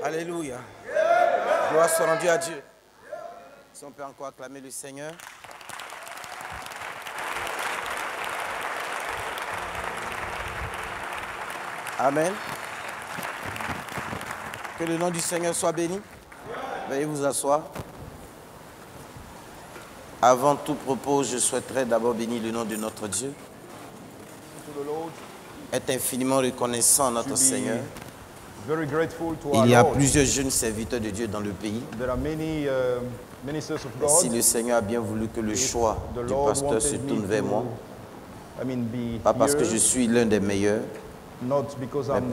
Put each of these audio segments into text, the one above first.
Alléluia. Gloire soit rendue à Dieu. Si on peut encore acclamer le Seigneur. Amen. Que le nom du Seigneur soit béni. Veuillez vous asseoir. Avant tout propos, je souhaiterais d'abord bénir le nom de notre Dieu. Être infiniment reconnaissant à notre Seigneur. Il y a plusieurs jeunes serviteurs de Dieu dans le pays. Et si le Seigneur a bien voulu que le choix du pasteur se tourne vers moi, pas parce que je suis l'un des meilleurs, mais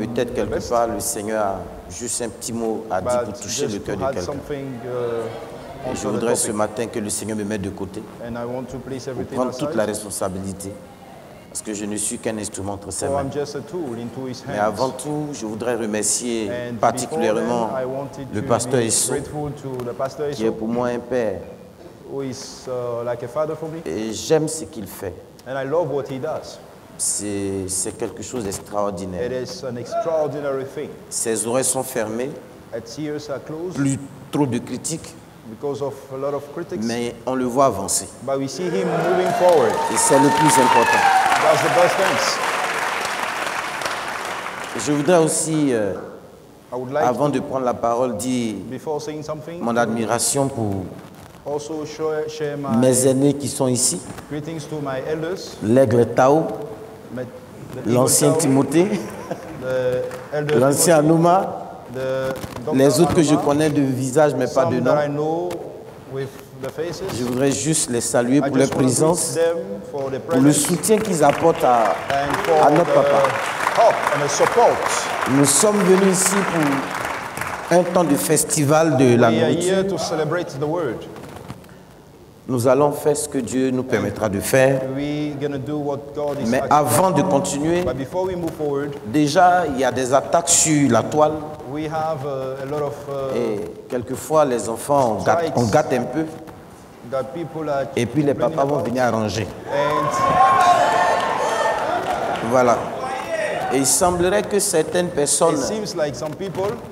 peut-être quelque part le Seigneur a juste un petit mot à dire pour toucher le cœur de quelqu'un. Et je voudrais ce matin que le Seigneur me mette de côté pour prendre toute la responsabilité. Parce que je ne suis qu'un instrument entre ses mains. Mais avant tout, je voudrais remercier particulièrement le pasteur Esso, qui est pour moi un père. Et j'aime ce qu'il fait. C'est quelque chose d'extraordinaire. Ses oreilles sont fermées, plus trop de critiques, mais on le voit avancer. Et c'est le plus important. Je voudrais aussi, avant de prendre la parole, dire mon admiration pour mes aînés qui sont ici, l'aigle Tao, l'ancien Timothée, l'ancien Anouma, les autres que je connais de visage mais pas de nom. Je voudrais juste les saluer pour leur présence, pour le soutien qu'ils apportent à notre papa. Nous sommes venus ici pour un temps de festival de la nourriture. Nous allons faire ce que Dieu nous permettra de faire. Mais avant de continuer, déjà il y a des attaques sur la toile. Et quelquefois les enfants on gâte un peu. Et puis les papas vont venir arranger. Voilà. Et il semblerait que certaines personnes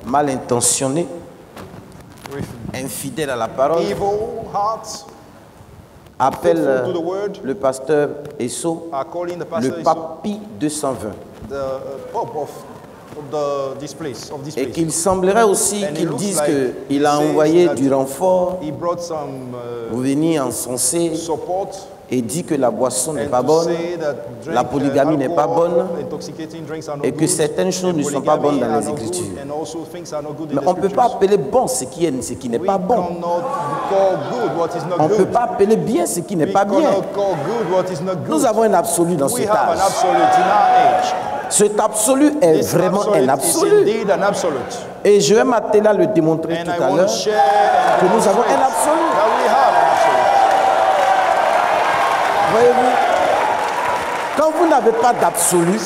mal intentionnées, infidèles à la parole, appellent le pasteur Esso le papi 220. Et qu'il semblerait aussi qu'ils disent qu'il a envoyé du renfort pour venir encenser et dit que la boisson n'est pas bonne, la polygamie n'est pas bonne et que certaines choses ne sont pas bonnes dans les Écritures. Mais on ne peut pas appeler bon ce qui n'est pas bon. On ne peut pas appeler bien ce qui n'est pas bien. Nous avons un absolu dans cet âge. Cet absolu est vraiment un absolu. Et je vais m'atteler à le démontrer tout à l'heure que nous avons un absolu. Voyez-vous, quand vous n'avez pas d'absolu,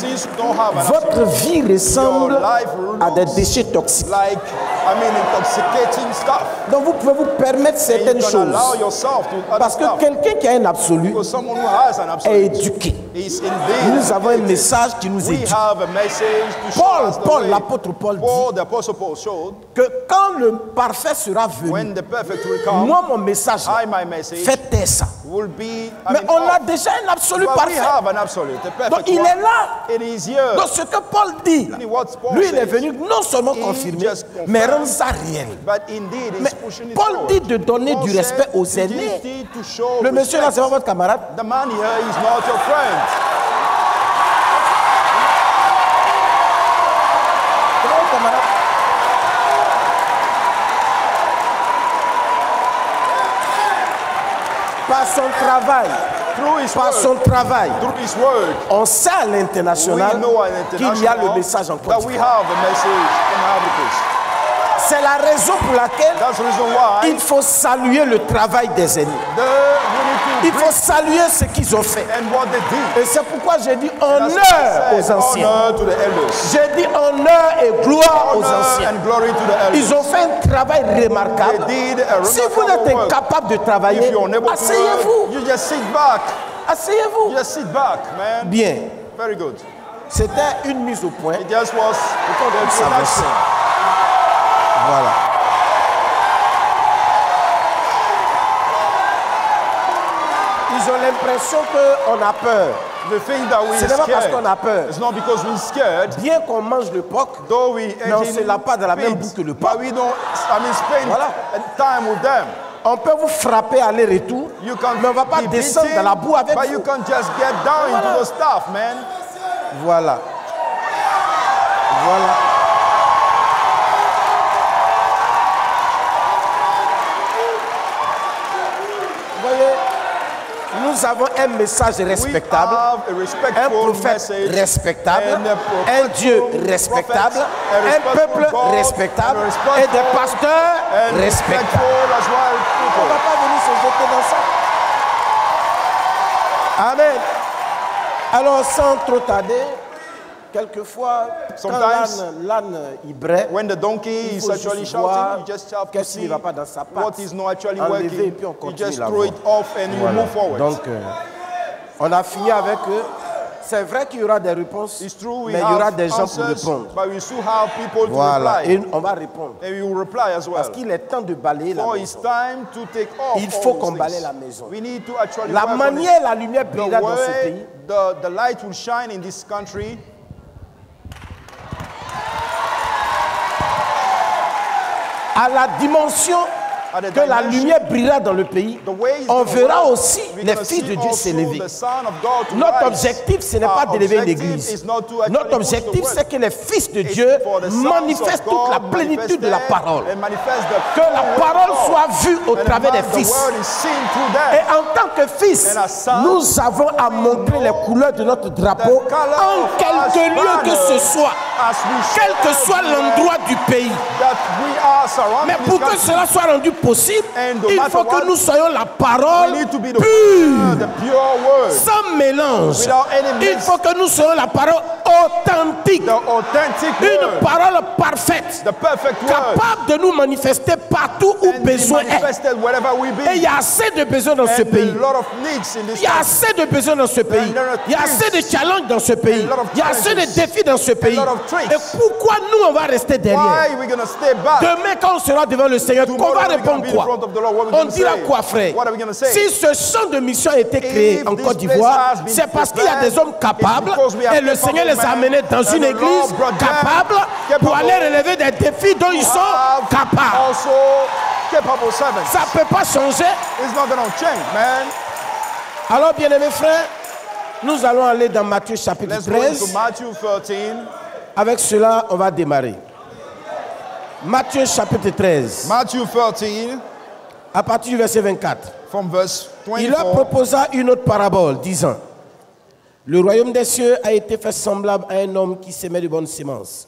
votre vie ressemble à des déchets toxiques. Donc vous pouvez vous permettre certaines choses. Parce que quelqu'un qui a un absolu est éduqué. Nous avons un message qui nous éduque. L'apôtre Paul dit que quand le parfait sera venu, moi mon message, faites ça. Mais on a déjà un absolu parfait. Donc il est là. Donc ce que Paul dit, lui il est venu non seulement confirmer, mais rendre ça réel. Mais Paul dit de donner du respect aux aînés. Le monsieur là, c'est pas votre camarade. Par son travail, on sait à l'international qu'il y a le message en Côte d'Ivoire. C'est la raison pour laquelle il faut saluer le travail des aînés. Il faut saluer ce qu'ils ont fait. Et c'est pourquoi j'ai dit honneur aux anciens. J'ai dit honneur et gloire aux anciens. Ils ont fait un travail remarquable. Si vous êtes incapable de travailler, asseyez-vous. Asseyez-vous. Bien. C'était une mise au point. Voilà. Ils ont l'impression qu'on a peur. Ce n'est pas parce qu'on a peur. Bien qu'on mange le porc, mais on ne se lave pas dans la même boue que le porc. Voilà. On peut vous frapper aller-retour, mais on ne va pas descendre dans la boue avec vous. Voilà. Voilà. Vous voyez, nous avons un message respectable, un prophète respectable, un Dieu respectable, un peuple respectable et des pasteurs respectables. On ne va pas venir se jeter dans ça. Amen. Alors, sans trop tarder, quelquefois, quand l'âne braie, when the donkey is actually shouting, you just have to see what is not actually working. You just throw it off and you move forward. Donc, on a fini avec eux. C'est vrai qu'il y aura des réponses, mais il y aura des gens pour répondre. Voilà, et on va répondre. Parce qu'il est temps de balayer la maison. Il faut qu'on balaye la maison. La manière, la lumière brillera dans ce pays. The light will shine in this country. À la dimension que la lumière brillera dans le pays, on verra aussi les fils de Dieu s'élever. Notre objectif, ce n'est pas d'élever une église. Notre objectif, c'est que les fils de Dieu manifestent toute la plénitude de la parole. Que la parole soit vue au travers des fils. Et en tant que fils, nous avons à montrer les couleurs de notre drapeau en quelque lieu que ce soit, quel que soit l'endroit du pays. Mais pour que cela soit rendu possible, il faut que nous soyons la parole pure, sans mélange. Il faut que nous soyons la parole authentique, une parole parfaite, capable de nous manifester partout où besoin est. Et il y a assez de besoins dans ce pays. Il y a assez de besoins dans ce pays. Il y a assez de challenges dans ce pays. Il y a assez de défis dans ce pays. Et pourquoi nous, on va rester derrière? Demain, quand on sera devant le Seigneur, qu'on va répondre quoi? On dira quoi, frère? Si ce champ de mission a été créé en Côte d'Ivoire, c'est parce qu'il y a des hommes capables et le Seigneur les a amenés dans une église capable pour aller relever des défis dont ils sont capables. Ça ne peut pas changer. Alors, bien-aimés frères, nous allons aller dans Matthieu chapitre 13. Avec cela, on va démarrer. Matthieu chapitre 13. Matthew 13. À partir du verset 24. From verse 24. Il leur proposa une autre parabole, disant: le royaume des cieux a été fait semblable à un homme qui sémait de bonnes semences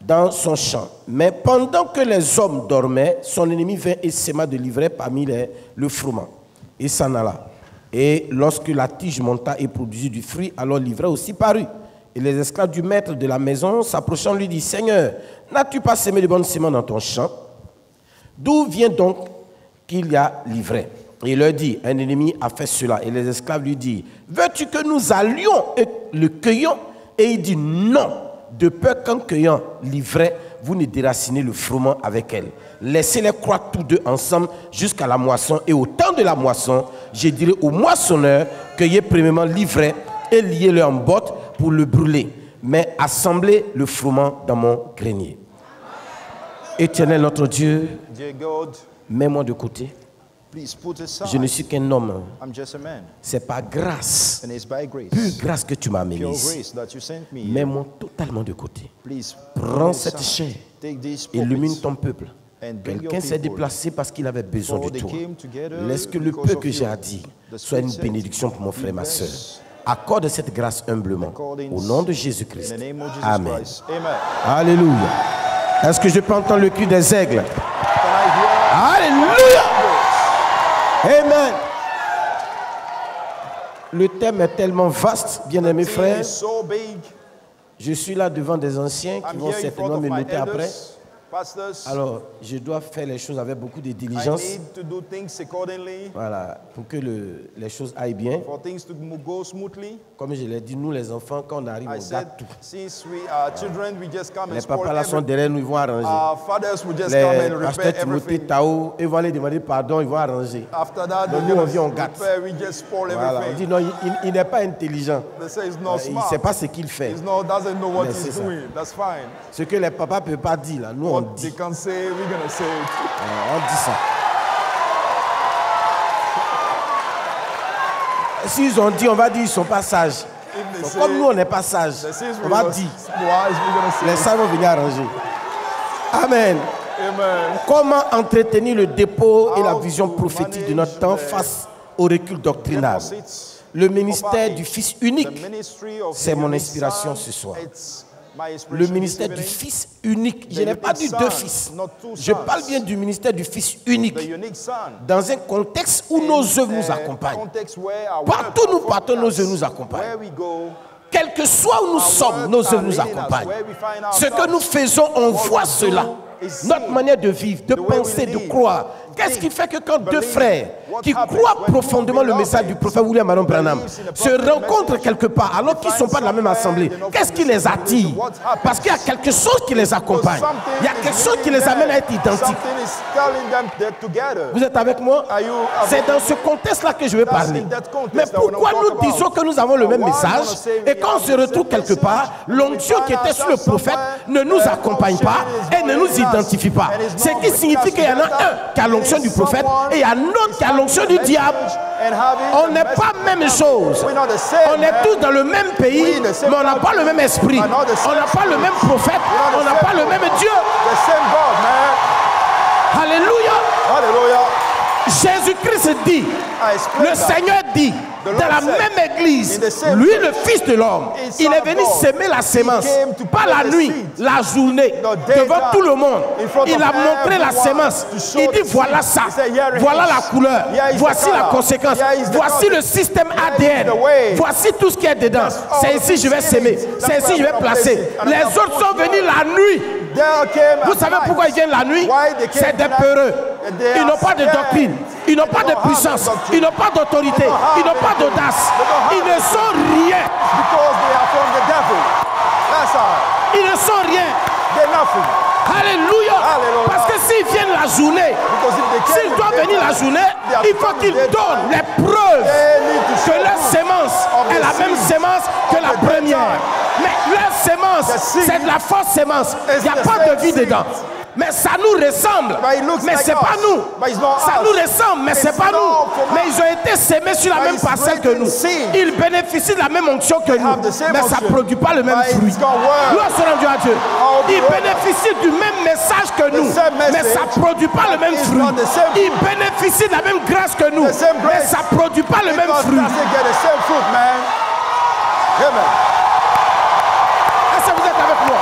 dans son champ. Mais pendant que les hommes dormaient, son ennemi vint et sema de l'ivraie parmi le froment. Et s'en alla. Et lorsque la tige monta et produisit du fruit, alors l'ivraie aussi parut. Et les esclaves du maître de la maison, s'approchant, lui dit: Seigneur, n'as-tu pas semé de bonnes semences dans ton champ? D'où vient donc qu'il y a l'ivraie? Et il leur dit: un ennemi a fait cela. Et les esclaves lui disent: veux-tu que nous allions et le cueillions? Et il dit: non, de peur qu'en cueillant l'ivraie, vous ne déracinez le froment avec elle. Laissez-les croître tous deux ensemble jusqu'à la moisson. Et au temps de la moisson, je dirai au moissonneur: cueillez premièrement l'ivraie et liez-le en botte pour le brûler, mais assemblez le froment dans mon grenier. Éternel notre Dieu, mets-moi de côté. Je ne suis qu'un homme. C'est par grâce, pure grâce que tu m'as amené ici. Mets-moi totalement de côté. Prends cette chair, illumine ton peuple. Quelqu'un s'est déplacé parce qu'il avait besoin de toi. Laisse que le peu que j'ai à dire soit une bénédiction pour mon frère et ma soeur. Accorde cette grâce humblement. Au nom de Jésus-Christ. Amen. Alléluia. Est-ce que je peux entendre le cri des aigles? Alléluia. Amen. Le thème est tellement vaste, bien-aimés frères. Je suis là devant des anciens qui vont certainement me noter après. Alors, je dois faire les choses avec beaucoup de diligence. Voilà, pour que les choses aillent bien. Comme je l'ai dit, nous les enfants, quand on arrive, on gâte tout. Les papas là sont derrière nous, ils vont arranger. Les pasteurs Timothée, Tao, ils vont aller demander pardon, ils vont arranger. Donc nous, on vient, on gâte. Voilà, on dit non, il n'est pas intelligent. Il ne sait pas ce qu'il fait. Ce que les papas ne peuvent pas dire, là, nous on dit. On dit ça. S'ils ont dit, on va dire ils ne sont pas sages. Comme nous, on n'est pas sages, on va dire. Les sages vont venir arranger. Amen. Comment entretenir le dépôt et la vision prophétique de notre temps face au recul doctrinal? Le ministère du Fils unique, c'est mon inspiration ce soir. Le ministère du Fils unique. Je n'ai pas dit deux fils. Je parle bien du ministère du Fils unique. Dans un contexte où nos œuvres nous accompagnent. Partout où nous partons, nos œuvres nous accompagnent. Quel que soit où nous sommes, nos œuvres nous accompagnent. Ce que nous faisons, on voit cela. Notre manière de vivre, de penser, de croire. Qu'est-ce qui fait que quand deux frères qui croient profondément le message du prophète William Marion Branham se rencontrent quelque part alors qu'ils ne sont pas dans la même assemblée, qu'est-ce qui les attire? Parce qu'il y a quelque chose qui les accompagne. Il y a quelque chose qui les amène à être identiques. Vous êtes avec moi? C'est dans ce contexte-là que je vais parler. Mais pourquoi nous disons que nous avons le même message et quand on se retrouve quelque part, l'onction qui était sur le prophète ne nous accompagne pas et ne nous identifie pas? Ce qui signifie qu'il y en a un qui a l'onction du prophète et il y a un autre qui a l'onction du diable. On n'est pas même chose. On est tous dans le même pays, mais on n'a pas le même esprit. On n'a pas le même prophète. On n'a pas le même Dieu. Alléluia. Jésus-Christ dit, le Seigneur dit, dans la même église, lui le Fils de l'homme, il est venu semer la sémence, pas la nuit, la journée, devant tout le monde. Il a montré la sémence. Il dit voilà ça, voilà la couleur, voici la conséquence, voici le système ADN, voici tout ce qui est dedans. C'est ici que je vais s'aimer, c'est ici que je vais placer. Les autres sont venus la nuit. Vous savez pourquoi ils viennent la nuit? C'est des peureux. Ils n'ont pas de doctrine, ils n'ont pas de puissance, ils n'ont pas d'autorité, ils n'ont pas d'audace. Ils ne sont rien. Ils ne sont rien. Alléluia. Parce que s'ils viennent la journée, s'ils doivent venir la journée, il faut qu'ils donnent les preuves que leur sémence est la même sémence que la première. Mais leur sémence, c'est de la fausse sémence. Il n'y a pas de vie dedans. Mais ça nous ressemble. Mais c'est pas nous. Ça nous ressemble, mais c'est pas nous. Mais ils ont été sémés sur la même parcelle que nous. Ils bénéficient de la même onction que nous. Mais ça ne produit pas le même fruit. Gloire soit rendue à Dieu. Ils bénéficient du même message que nous. Mais ça ne produit pas le même fruit. Ils bénéficient de la même grâce que nous. Mais ça ne produit pas le même fruit. Est-ce que vous êtes avec moi?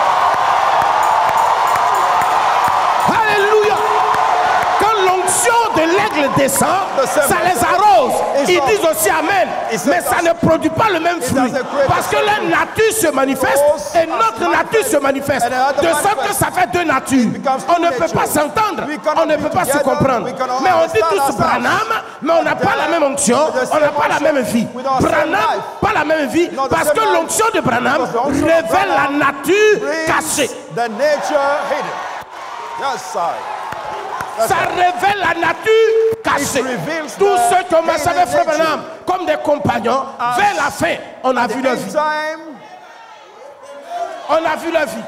De l'aigle descend, ça les arrose. Ils disent aussi Amen. Mais ça ne produit pas le même fruit. Parce que leur nature se manifeste et notre nature se manifeste. De sorte que ça fait deux natures. On ne peut pas s'entendre. On ne peut pas se comprendre. Mais on dit tous Branham, mais on n'a pas la même onction. On n'a pas la même vie. Branham, pas la même vie. Parce que l'onction de Branham révèle la nature cachée. Ça révèle la nature cachée. Tous ceux qui ont marché avec Frère Branham comme des compagnons, vers la fin, on a vu leur vie. On a vu leur vie.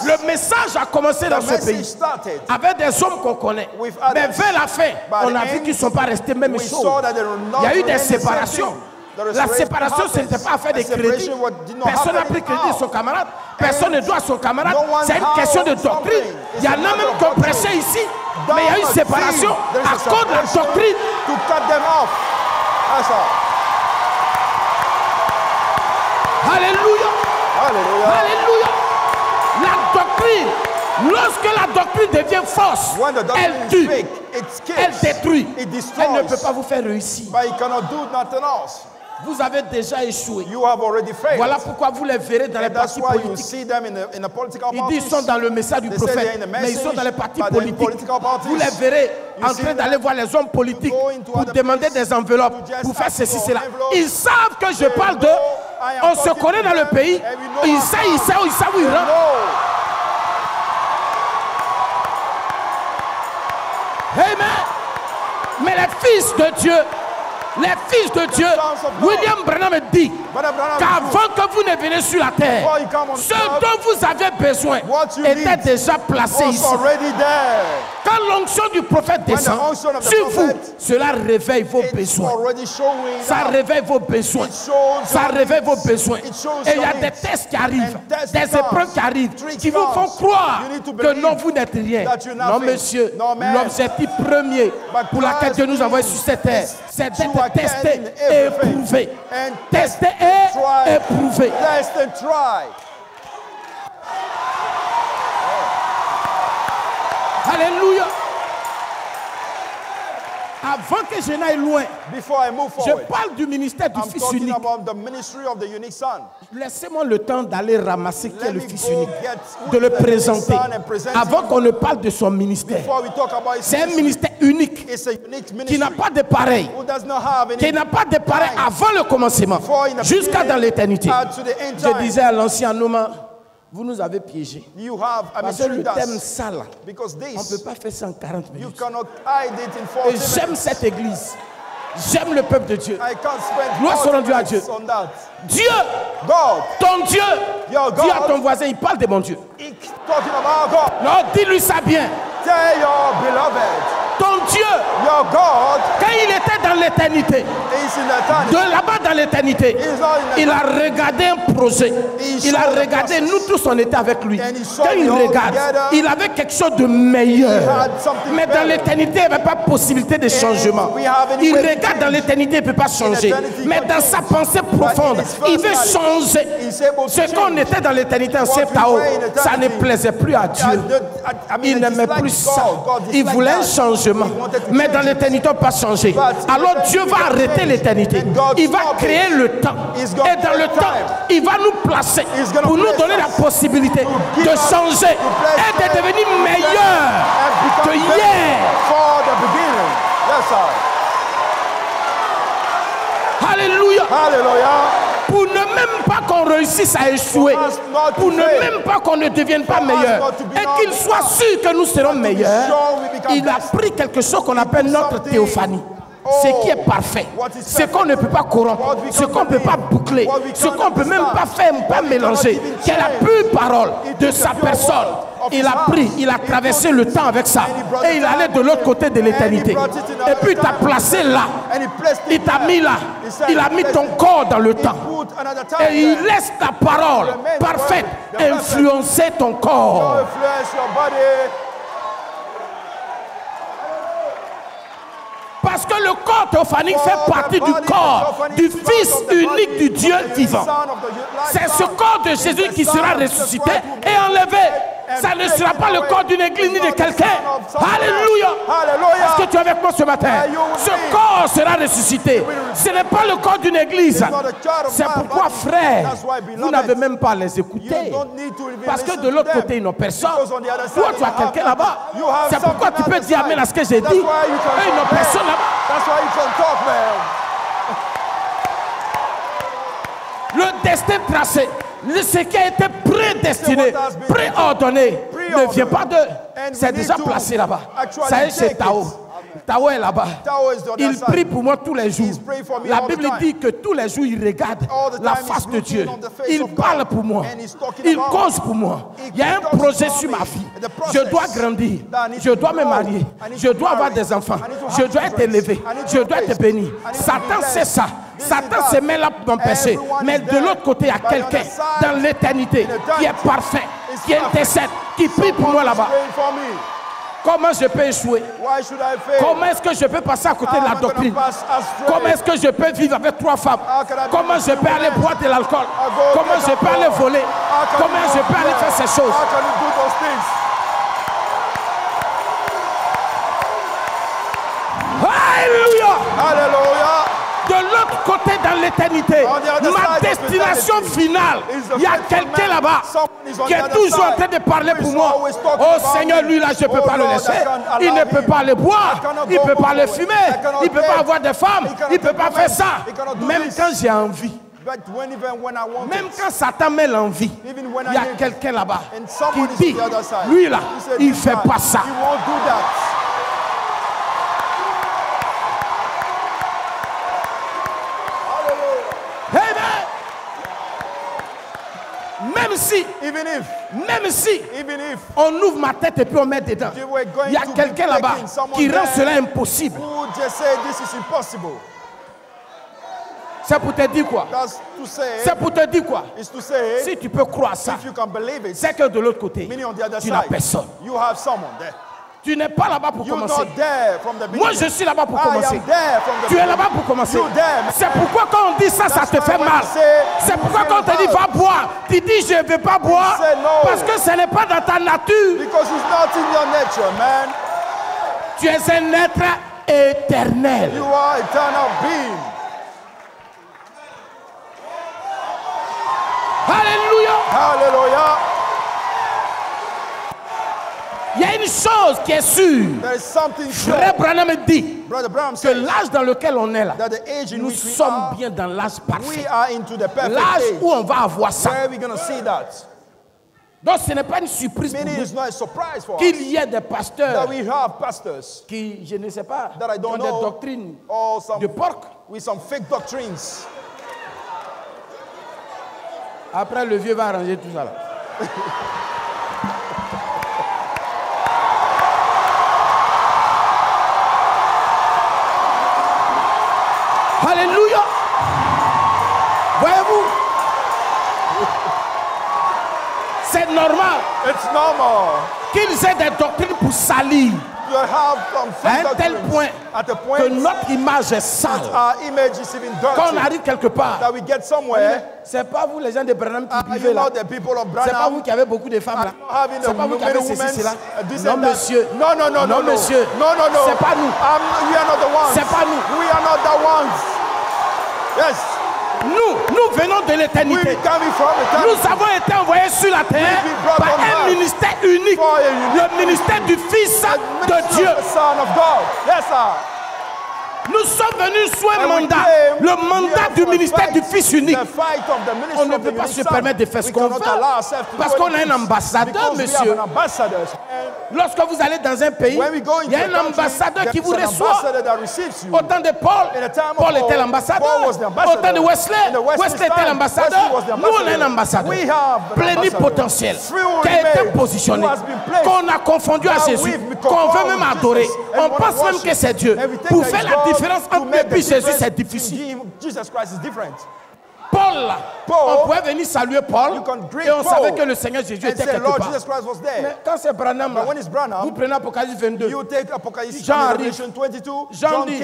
Le message a commencé dans ce pays avec des hommes qu'on connaît. Mais vers la fin, on a vu qu'ils ne sont pas restés même chose. Il y a eu des séparations. La séparation, ce n'était pas affaire de crédit. Personne n'a pris crédit de son camarade. Personne ne doit à son camarade. C'est une question de doctrine. Il y en a même qui ont prêché ici. Mais il y a eu une séparation à cause de la doctrine. Alléluia. Alléluia. La doctrine. Lorsque la doctrine devient fausse, elle tue, elle détruit. Elle ne peut pas vous faire réussir. Vous avez déjà échoué. You have already failed. Voilà pourquoi vous les verrez dans les partis politiques. Ils disent qu'ils sont dans le message du prophète, mais ils sont dans les partis politiques. Vous les verrez en train d'aller voir les hommes politiques pour demander des enveloppes, pour faire ceci, cela. Ils savent que je parle d'eux. On se connaît dans le pays. Ils savent où ils rentrent. Amen. Mais les fils de Dieu, William Branham dit qu'avant que vous ne veniez sur la terre, ce dont vous avez besoin était déjà placé ici. Quand l'onction du prophète descend sur vous, cela réveille vos besoins. Ça réveille vos besoins. Ça réveille vos besoins. Et il y a des tests qui arrivent, des épreuves qui arrivent, qui vous font croire que non, vous n'êtes rien. Non, monsieur, l'objectif premier pour laquelle Dieu nous envoie sur cette terre, c'est d'être testé et éprouvé. Testé et éprouvé. Alléluia. Avant que je n'aille loin, je parle du ministère du Fils unique. Laissez-moi le temps d'aller ramasser qui est le Fils unique, de le présenter, avant qu'on ne parle de son ministère. C'est un ministère unique, qui n'a pas de pareil, qui n'a pas de pareil avant le commencement, jusqu'à dans l'éternité. Je disais à l'ancien Nouma, vous nous avez piégés. Parce que le thème sale, on ne peut pas faire ça en 40 minutes. Et j'aime cette église. J'aime le peuple de Dieu. Gloire soit rendue à Dieu. Dieu, ton Dieu, dis à ton voisin, il parle de mon Dieu. Non, dis-lui ça bien. Ton Dieu, quand il était dans l'éternité, de là-bas dans l'éternité, il a regardé un projet. Il a regardé, nous tous on était avec lui. Quand il regarde, il avait quelque chose de meilleur. Mais dans l'éternité, il n'y avait pas possibilité de changement. Il regarde dans l'éternité, il ne peut pas changer. Mais dans sa pensée profonde, il veut changer. Ce qu'on était dans l'éternité en Septao, ça ne plaisait plus à Dieu. Il n'aimait plus ça. Il voulait un changement. Mais dans l'éternité, on ne peut pas changer. Alors Dieu va arrêter l'éternité. Il va créer le temps. Et dans le temps, il va nous placer pour nous donner la possibilité de changer et de devenir meilleur que hier. Alléluia. Pour ne même pas qu'on réussisse à échouer, pour ne même pas qu'on ne devienne pas meilleur, et qu'il soit sûr que nous serons meilleurs, il a pris quelque chose qu'on appelle notre théophanie. Ce qui est parfait, ce qu'on ne peut pas corrompre, ce qu'on ne peut pas boucler, ce qu'on ne peut même pas faire, pas mélanger, qui est la pure parole de sa personne. Il a pris, il a traversé le temps avec ça, et il allait de l'autre côté de l'éternité. Et puis il t'a placé là, il t'a mis là, il a mis ton corps dans le temps. Et il laisse ta parole parfaite influencer ton corps. Parce que le corps théophanique fait partie du corps du Fils unique du Dieu vivant. C'est ce corps de Jésus qui sera ressuscité et enlevé. Ça ne sera pas le corps d'une église ni de quelqu'un. Alléluia. Est-ce que tu es avec moi ce matin? Ce corps sera ressuscité. Ce n'est pas le corps d'une église. C'est pourquoi, frère, vous n'avez même pas à les écouter. Parce que de l'autre côté, ils n'ont personne. Toi, tu as quelqu'un là-bas. C'est pourquoi tu peux dire amen à ce que j'ai dit. Et ils n'ont personne là-bas. Le destin tracé, ce qui a été prédestiné, préordonné, ne vient pas d'eux. C'est déjà placé là-bas. Ça est chez Tao. Tao est là-bas. Il prie pour moi tous les jours. La Bible dit que tous les jours, il regarde la face de Dieu. Il parle pour moi. Il cause pour moi. Il y a un projet sur ma vie. Je dois grandir. Je dois me marier. Je dois avoir des enfants. Je dois être élevé. Je dois être béni. Satan sait ça. Satan se met là pour m'empêcher. Mais de l'autre côté, il y a quelqu'un dans l'éternité qui est parfait, qui intercède, qui prie pour moi là-bas. Comment je peux échouer? Comment est-ce que je peux passer à côté de la doctrine? Comment est-ce que je peux vivre avec 3 femmes? Comment je peux aller boire de l'alcool? Comment je peux aller voler? Comment je peux aller faire ces choses? Alléluia! De l'autre côté dans l'éternité, ma destination finale, il y a quelqu'un là-bas qui est toujours en train de parler pour moi. Oh Seigneur, lui là, je ne peux pas le laisser. Il ne peut pas le boire, il ne peut pas le fumer, il ne peut pas avoir de femmes, il ne peut pas faire ça. Même quand j'ai envie. Même quand Satan met l'envie, il y a quelqu'un là-bas qui dit, lui là, il ne fait pas ça. Même si on ouvre ma tête et puis on met dedans, il y a quelqu'un là-bas qui rend cela impossible. C'est pour te dire quoi? C'est pour te dire quoi? Si tu peux croire ça, c'est que de l'autre côté, tu n'as personne. Tu n'es pas là-bas pour commencer. Moi, je suis là-bas pour commencer. Tu es là-bas pour commencer. C'est pourquoi quand on dit ça, ça te fait mal. C'est pourquoi quand on te dit va boire, tu dis je ne veux pas boire parce que ce n'est pas dans ta nature. Tu es un être éternel. Alléluia. Alléluia. Il y a une chose qui est sûre. Frère Branham dit que l'âge dans lequel on est là, nous sommes bien dans l'âge parfait. L'âge où on va avoir ça. Donc ce n'est pas une surprise pour nous qu'il y ait des pasteurs qui, je ne sais pas, ont des doctrines de porc. Après, le vieux va arranger tout ça là. Alléluia. Voyez-vous, c'est normal qu'ils aient des doctrines pour salir à un tel point que notre image est sale. Quand on arrive quelque part, c'est pas vous les gens de Branham qui vivez là. C'est pas vous qui avez beaucoup de femmes là. C'est pas vous qui avez ceci, cela. Non monsieur. Non monsieur. C'est pas nous. C'est pas nous. Nous venons de l'éternité. Nous avons été envoyés sur la terre par un ministère unique, le ministère du Fils de Dieu. Nous sommes venus sous un mandat, le mandat du ministère du Fils unique. On ne peut pas se permettre de faire ce qu'on veut parce qu'on a un ambassadeur, monsieur. Lorsque vous allez dans un pays, il y a un ambassadeur qui vous reçoit. Au temps de Paul était l'ambassadeur. Au temps de Wesley était l'ambassadeur. Nous, on a un ambassadeur plénipotentiel qui a été positionné, qu'on a confondu à Jésus, qu'on veut même adorer. On pense même que c'est Dieu. Pour faire la différence entre lui et Jésus, c'est difficile. Paul, on pouvait venir saluer Paul et on savait que le Seigneur Jésus était quelque part. Mais quand c'est Branham, vous prenez Apocalypse 22. Jean arrive. Jean dit,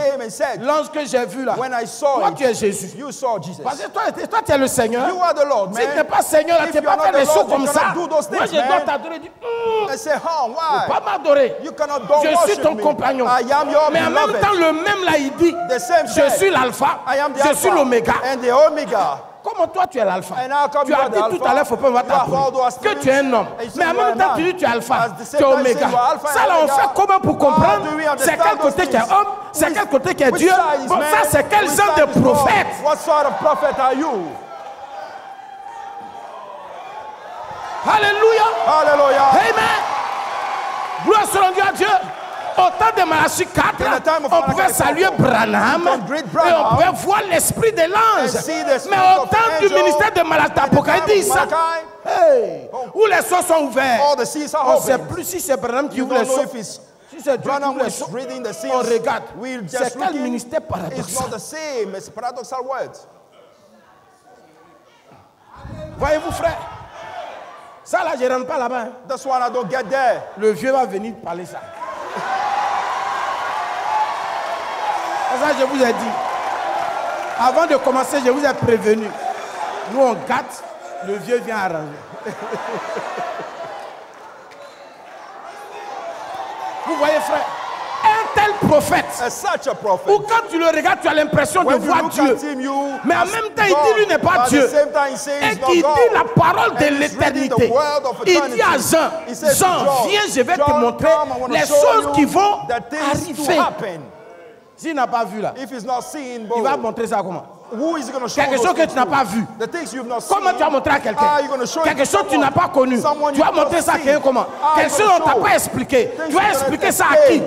l'ange que j'ai vu là, toi tu es Jésus. Parce que toi tu es le Seigneur. Si tu n'es pas Seigneur, tu n'es pas fait des choses comme ça. Moi je dois t'adorer. Tu ne peux pas m'adorer. Je suis ton compagnon. Mais en même temps, le même là, il dit, je suis l'alpha, je suis l'oméga. Comment toi tu es l'alpha? Tu as dit tout à l'heure, il ne faut pas me t'apprendre que tu es un homme. Mais en même temps, tu dis tu es alpha, tu es oméga. Ça là, on fait comment pour comprendre? C'est quel côté qui est homme? C'est quel côté qui est Dieu? Bon, ça, c'est quel genre de prophète? Alléluia. Alléluia. Amen. Gloire soit rendue à Dieu. Au temps de Malachie 4, on pouvait saluer Branham et on pouvait voir l'esprit de l'ange. Mais au temps du ministère de Malachie, d'Apocalypse, où les cieux sont ouverts, on ne sait plus si c'est Branham qui ouvre les cieux. Si c'est Dieu qui ouvre les cieux, on regarde. C'est quel ministère paradoxal? Voyez-vous, frère? Ça là, je ne rentre pas là-bas. Le vieux va venir parler ça. Ça, je vous ai dit. Avant de commencer, je vous ai prévenu. Nous, on gâte, le vieux vient arranger. Vous voyez, frère, un tel tel prophète, ou quand tu le regardes, tu as l'impression de voir Dieu. Mais en même temps, il dit lui n'est pas Dieu. Et qu'il dit la parole de l'éternité. Il dit à Jean, Jean, viens, je vais te montrer les choses qui vont arriver. S'il n'a pas vu là, il va montrer ça comment? Quelque chose que tu n'as pas vu. Comment tu vas montrer à quelqu'un? Quelque chose que tu n'as pas connu. Tu vas montrer ça à quelqu'un comment? Quelque chose dont tu n'as pas expliqué. Tu vas expliquer ça à qui?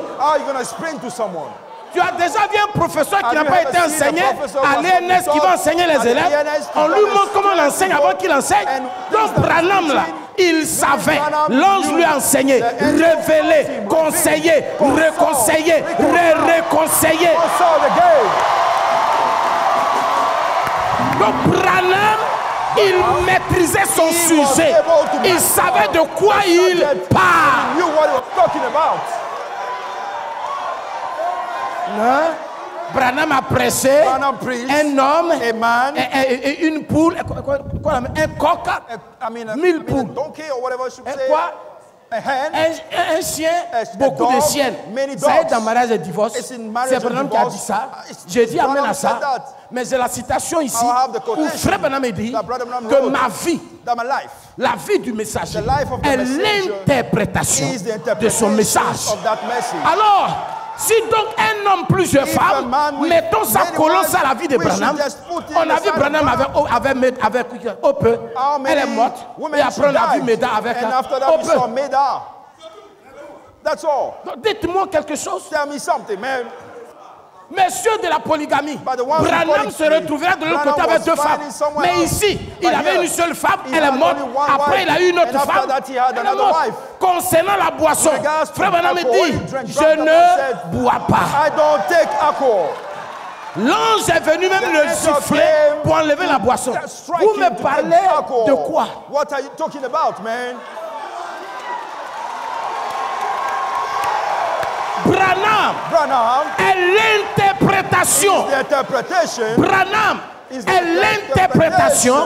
Tu as déjà vu un professeur qui n'a pas été enseigné à l'ENS qui va enseigner les élèves. On lui montre comment il enseigne avant qu'il enseigne. Donc Branham là, il savait. L'ange lui a enseigné, révélé, conseillé, réconseillé, réconseillé. Donc Branham, il maîtrisait son sujet. Il savait de quoi il parle. Branham a prêché un homme, et une poule, un coq, 1000 poules. Et quoi? Un chien, beaucoup de chiennes. Ça est dans le mariage et divorce. C'est Branham qui a dit ça. J'ai dit amen à ça. Mais j'ai la citation ici où Frère Branham dit que ma vie, la vie du messager, est l'interprétation de son message. Alors, si donc un homme, plusieurs femmes, mettons ça, collons ça à la vie de Branham. On a vu Branham avec Ope, elle est morte. Et après on a vu Meda avec Ope. Dites-moi quelque chose. Messieurs de la polygamie, Branham se retrouvera de l'autre côté avec deux femmes. Mais ici, il avait une seule femme, elle est morte. Après, il a eu une autre femme, elle est morte. Concernant la boisson, Frère Branham dit, je ne bois pas. L'ange est venu même le siffler pour enlever la boisson. Vous me parlez de quoi? Branham est l'interprétation. Branham est l'interprétation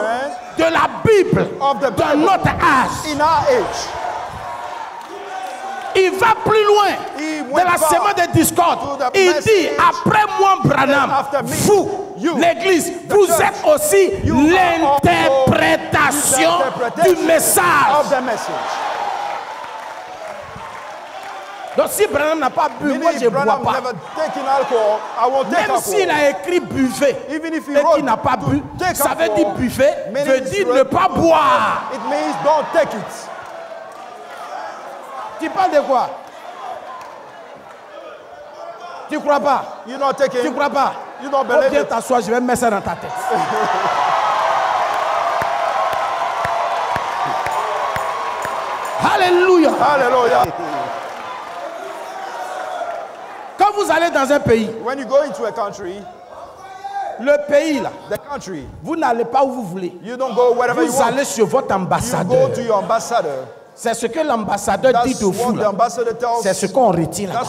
de la Bible dans notre âge. Il va plus loin de la semaine de discorde. Il dit, après moi Branham, vous, l'église, vous êtes aussi l'interprétation du message. Donc si Branham n'a pas bu, moi je ne bois pas. Même s'il a écrit buvez et qu'il n'a pas bu, ça veut dire buvez, veut dire ne pas boire. Tu parles de quoi? Tu ne crois pas? Tu ne crois pas? Viens t'asseoir, je vais mettre ça dans ta tête. Alléluia. Alléluia. Quand vous allez dans un pays, le pays là, vous n'allez pas où vous voulez. Vous allez sur votre ambassadeur. C'est ce que l'ambassadeur dit de vous. C'est ce qu'on retient là.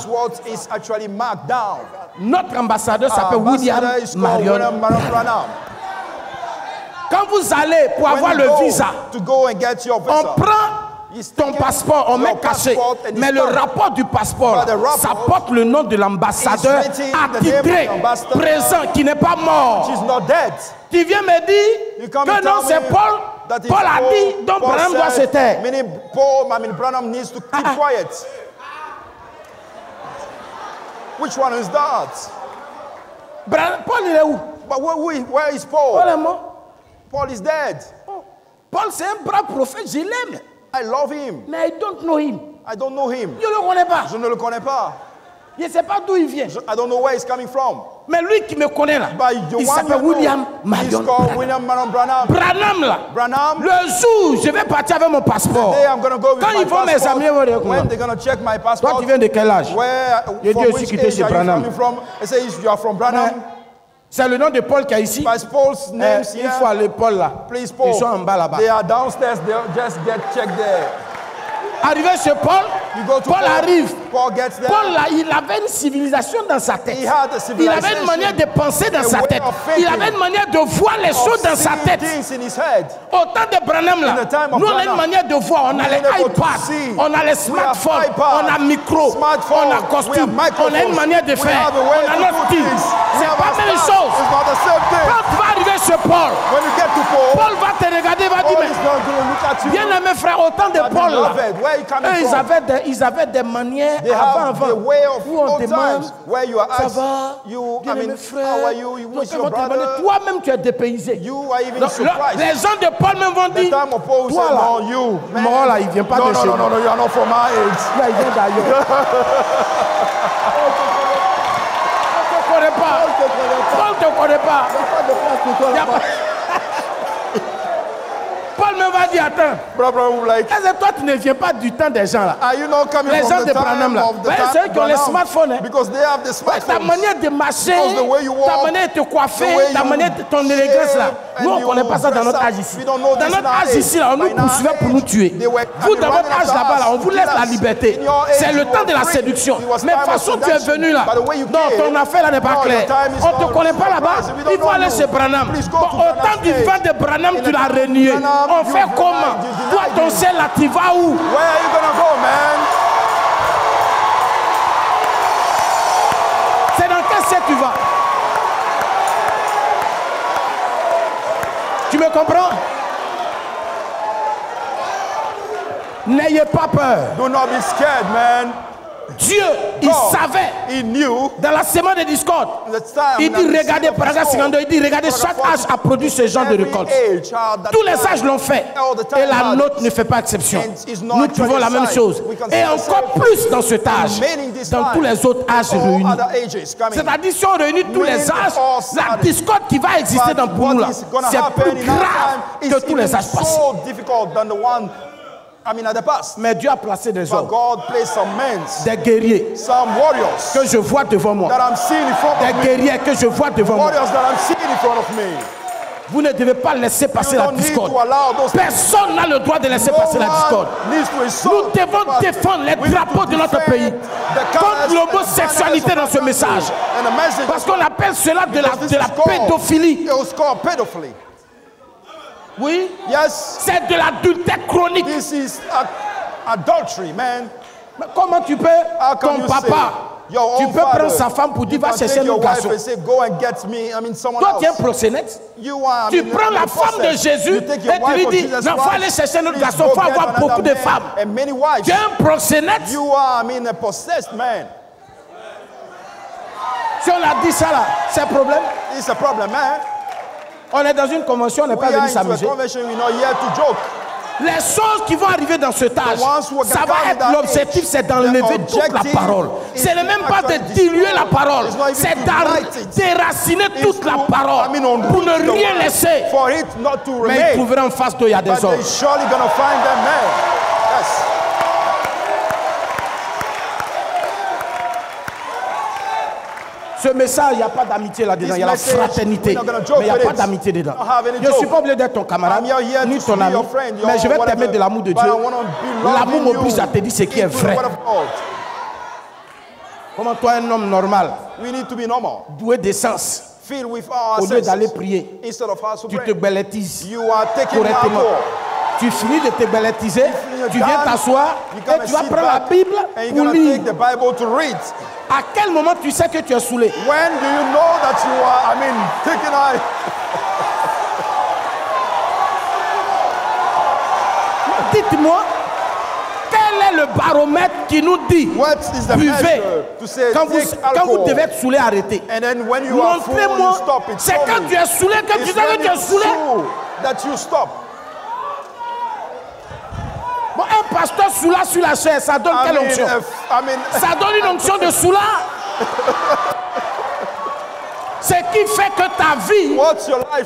Notre ambassadeur s'appelle William Marion Branham. Quand vous allez pour avoir le visa, on prend ton passeport, on met caché. Mais le rapport du passeport, ça porte le nom de l'ambassadeur attitré, présent, qui n'est pas mort. Tu viens me dire que non, c'est Paul. Paul a dit, donc Branham doit se taire. Branham needs to keep quiet. Which one is that? Paul, il est où? But where is Paul? Paul est mort. Paul is dead. Paul, c'est un brave prophète, je l'aime. I love him. Mais I don't know him. I don't know him. Je ne le connais pas. Je ne le connais pas. Je ne sais pas d'où il vient. I don't know where he's coming from. Mais lui qui me connaît là, il s'appelle William Marion Branham. Branham là. Branham. Le jour, je vais partir avec mon passeport. Quand ils vont m'examiner, when they're going to check my passport. Toi, tu viens de quel âge? Je dis aussi que tu es chez Branham. I say you are from Branham. C'est le nom de Paul qui est ici. Paul's name here. Il faut aller Paul là. Please, Paul. Ils sont en bas là-bas. They are downstairs. They'll just get checked there. Arrivé chez Paul, Paul arrive. Paul gets there. Paul, là, il avait une civilisation dans sa tête. He had a Il civilization, avait une manière de penser dans sa way tête. of thinking, Il avait une manière de voir les choses dans sa tête. things in his head. Au temps de Branham, là, In the time of nous, on a une Branham, manière de voir. On a les we're able to iPads, see. on a les We have smartphones, iPads, on a micro, smartphones, on a we costume, have on a une manière de we faire, have a way on a to notre do style. things. We C'est have pas our la même style. chose. It's not the same thing. Quand tu vas arriver chez Paul, When you get to Paul, Paul va te regarder, va dire, Paul mais is not going to look at you. bien aimé frère, au temps de Paul, là, Where you coming eux, from? ils avaient des manières They have the avant, way of où on old demande, times where you are ça asked, va, you, bien I mean, aimé frère, how are you? Who is your brother? toi-même tu es dépaysé. You are even Donc, surprised. les gens de Paul même vont The dire, time of Paul toi said, là, no, you, man. non là, il vient pas No, de chez no, nous. no, no, you are not from my age. Là, il vient d'ailleurs. On te connaît pas. Paul te connaît pas. Il y a pas. Paul me va dire, attends, est-ce que toi tu ne viens pas du temps des gens là? Are you not coming Les from gens the de time Branham là. of the C'est eux qui ont les smartphones. Hein. Because they have the Ta smartphones. manière de marcher, Because the way you walk, ta manière de te the way coiffer, ta you manière de ton élégance là. shave, Nous on and ne connaît pas ça dans you notre dress âge up. ici. We don't know Dans this notre in our âge age. ici là, on nous By our poursuivait pour nous tuer. they were, Vous I mean, dans votre running âge after là-bas là, us, on vous laisse la liberté. In your age, C'est le you temps were de la free. séduction. It was Mais time of façon tu es seduction. venu là. By the way you Non, came, ton affaire là n'est pas no, claire. your time is On ne te not connaît pas là-bas. surprised. We don't Il faut know aller you. chez Branham. Please go Bon, to au temps Branham's du age. vent de Branham, In tu the l'as time of renié. Branham, On you fait denied, comment? you denied Toi, ton him. ciel là, tu vas où? Where are you gonna go, man? C'est dans quel ciel tu vas? Tu me comprends? N'ayez pas peur. Do not be scared, man. Dieu, il savait. He knew. Dans la semaine de discorde, il dit regardez, paragraphe 52, il dit regardez, chaque âge a produit ce genre de récolte. Tous les âges l'ont fait. Et la nôtre ne fait pas exception. Nous trouvons la même chose. Et encore plus dans cet âge, dans tous les autres âges réunis. C'est-à-dire si on réunit tous les âges, la discorde qui va exister dans pour nous là, c'est plus grave que tous les âges passés. Mais Dieu a placé des hommes, des guerriers que je vois devant moi, des guerriers que je vois devant moi. Vous ne devez pas laisser passer la discorde. Personne n'a le droit de laisser passer la discorde. Nous devons défendre les drapeaux de notre pays contre l'homosexualité dans ce message. Parce qu'on appelle cela de la pédophilie. Oui, c'est de l'adultère chronique. Adultery, man. Mais comment tu peux, ton papa, tu peux prendre sa femme pour dire va chercher nos garçons. Toi tu es un proxénète. Tu prends la femme de Jésus et tu lui dis non, il faut aller chercher notre garçon, il faut avoir beaucoup de femmes. Tu es un proxénète. Si on a dit ça là, c'est un problème. It's a problem, man. On est dans une convention, on n'est pas venu s'amuser. Les choses qui vont arriver dans ce âge, ça va être l'objectif, c'est d'enlever toute la parole. Ce n'est même pas de diluer la parole, c'est d'éraciner toute la parole pour ne rien laisser. Mais ils trouveront en face d'eux, il y a des hommes. Ce message, il n'y a pas d'amitié là-dedans, il y a la fraternité. Mais il n'y a pas d'amitié dedans. Je ne suis pas obligé d'être ton camarade, ni ton ami, mais je vais t'aimer de l'amour de Dieu. L'amour m'oblige à te dire ce qui est vrai. Comment toi, un homme normal, doué d'essence, au lieu d'aller prier, tu te bellétises correctement. Tu finis de te bellétiser, tu viens t'asseoir et tu vas prendre la Bible pour lire. À quel moment tu sais que tu es saoulé? When do you know that you are, taking out? Dites-moi, quel est le baromètre qui nous dit buvez quand vous devez être saoulé, arrêtez. Montrez-moi, c'est quand tu es saoulé que tu sais que tu es saoulé. That you stop. Bon, un pasteur soula sur la chaise, ça donne quelle onction? Ça donne une onction de soula. Ce qui fait que ta vie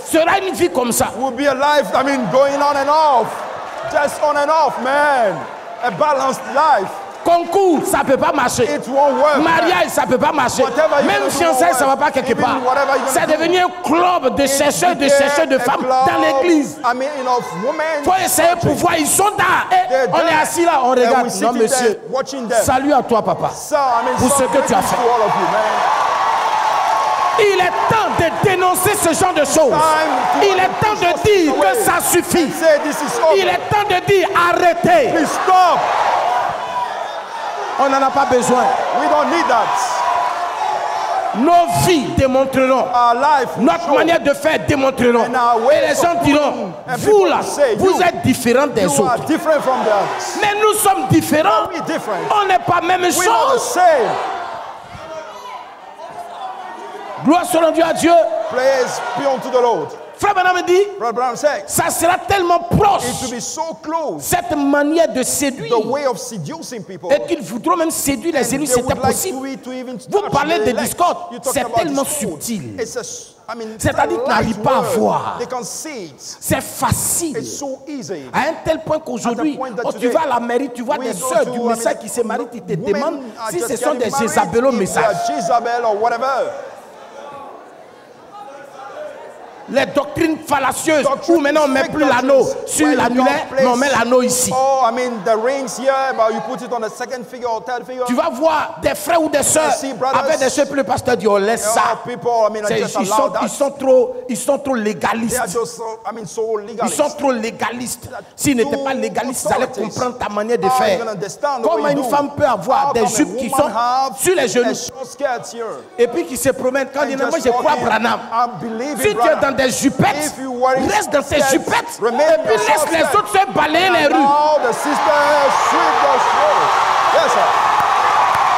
sera une vie comme ça. Will be a life, going on and off. Just on and off, man. A balanced life. Concours, ça ne peut pas marcher. Mariage, ça ne peut pas marcher. Même fiançailles, ça ne va pas quelque part. C'est devenu un club de chercheurs de femmes dans l'église. Il faut essayer pour voir, ils sont là. Et on est assis là, on regarde. Non, monsieur, salut à toi, papa, pour ce que tu as fait. Il est temps de dénoncer ce genre de choses. Il est temps de dire que ça suffit. Il est temps de dire arrêtez. On n'en a pas besoin. Nos vies démontreront. Notre manière de faire démontreront. Et les gens diront, vous là, vous êtes différents des autres. Mais nous sommes différents. On n'est pas même chose. Gloire soit rendue à Dieu. Praise be unto the Lord. Frère Branham dit, ça sera tellement proche, cette manière de séduire, et qu'ils voudront même séduire les élus, c'était possible. Vous parlez de discorde, c'est tellement subtil. C'est-à-dire qu'ils n'arrivent pas à voir. C'est facile. À un tel point qu'aujourd'hui, tu vas à la mairie, tu vois des sœurs du message qui se marient, ils te demandent si ce sont des Jézabel au message. Les doctrines fallacieuses où maintenant on ne met plus l'anneau sur l'annulaire, mais on met l'anneau ici. Tu vas voir des frères ou des sœurs avec des cheveux, le pasteur dit on laisse ça. Ils sont trop légalistes. Ils sont trop légalistes. S'ils n'étaient pas légalistes, ils allaient comprendre ta manière de faire. Comment une femme peut avoir des jupes qui sont sur les genoux et puis qui se promènent quand il dit moi je crois à Branham. Si tu es dans des jupettes, reste dans tes jupettes et puis laisse les autres se balayer les rues.